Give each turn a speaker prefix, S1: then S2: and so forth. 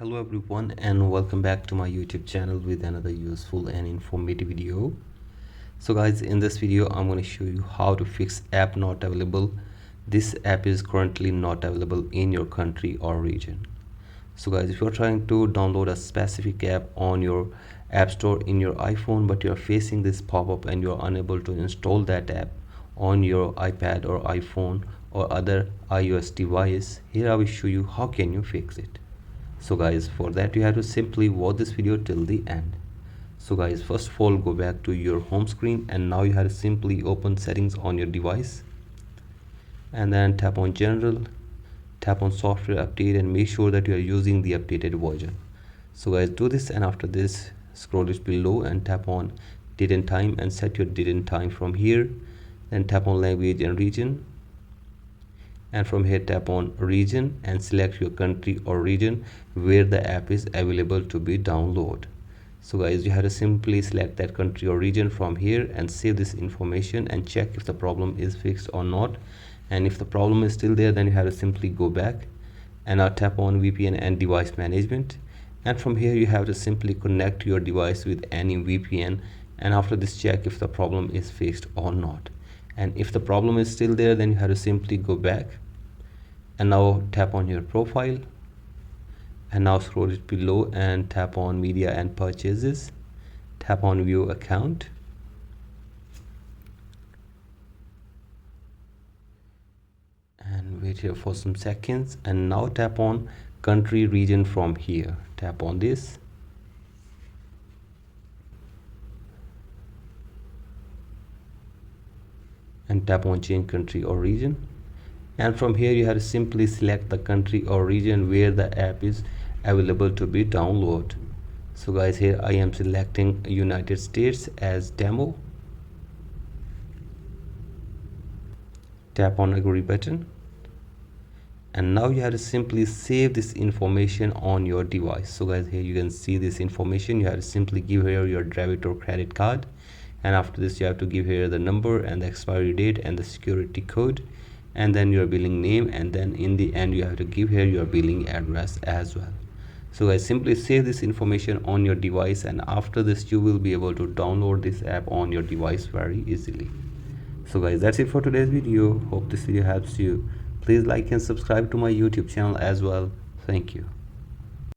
S1: Hello everyone and welcome back to my YouTube channel with another useful and informative video. So guys, in this video I'm going to show you how to fix app not available. This app is currently not available in your country or region. So guys, if you're trying to download a specific app on your app store in your iPhone but you're facing this pop-up and you're unable to install that app on your iPad or iPhone or other iOS device, here I will show you how can you fix it. So guys, for that you have to simply watch this video till the end. So guys, first of all, go back to your home screen and now you have to simply open settings on your device and then tap on general, tap on software update and make sure that you are using the updated version. So guys, do this, and after this scroll it below and tap on date and time and set your date and time from here. Then tap on language and region, and from here tap on region and select your country or region where the app is available to be downloaded. So guys, you have to simply select that country or region from here and save this information and check if the problem is fixed or not. And if the problem is still there, then you have to simply go back and now tap on VPN and device management, and from here you have to simply connect your device with any VPN, and after this check if the problem is fixed or not. And if the problem is still there, then you have to simply go back and now tap on your profile and now scroll it below and tap on media and purchases, tap on view account and wait here for some seconds, and now tap on country region from here. Tap on this and tap on change country or region, and from here you have to simply select the country or region where the app is available to be downloaded. So guys, here I am selecting United States as demo. Tap on agree button, and now you have to simply save this information on your device. So guys, here you can see this information. You have to simply give here your debit or credit card, and after this you have to give here the number and the expiry date and the security code and then your billing name, and then in the end you have to give here your billing address as well. So guys, simply save this information on your device, and after this you will be able to download this app on your device very easily. So guys, that's it for today's video. Hope this video helps you. Please like and subscribe to my YouTube channel as well. Thank you.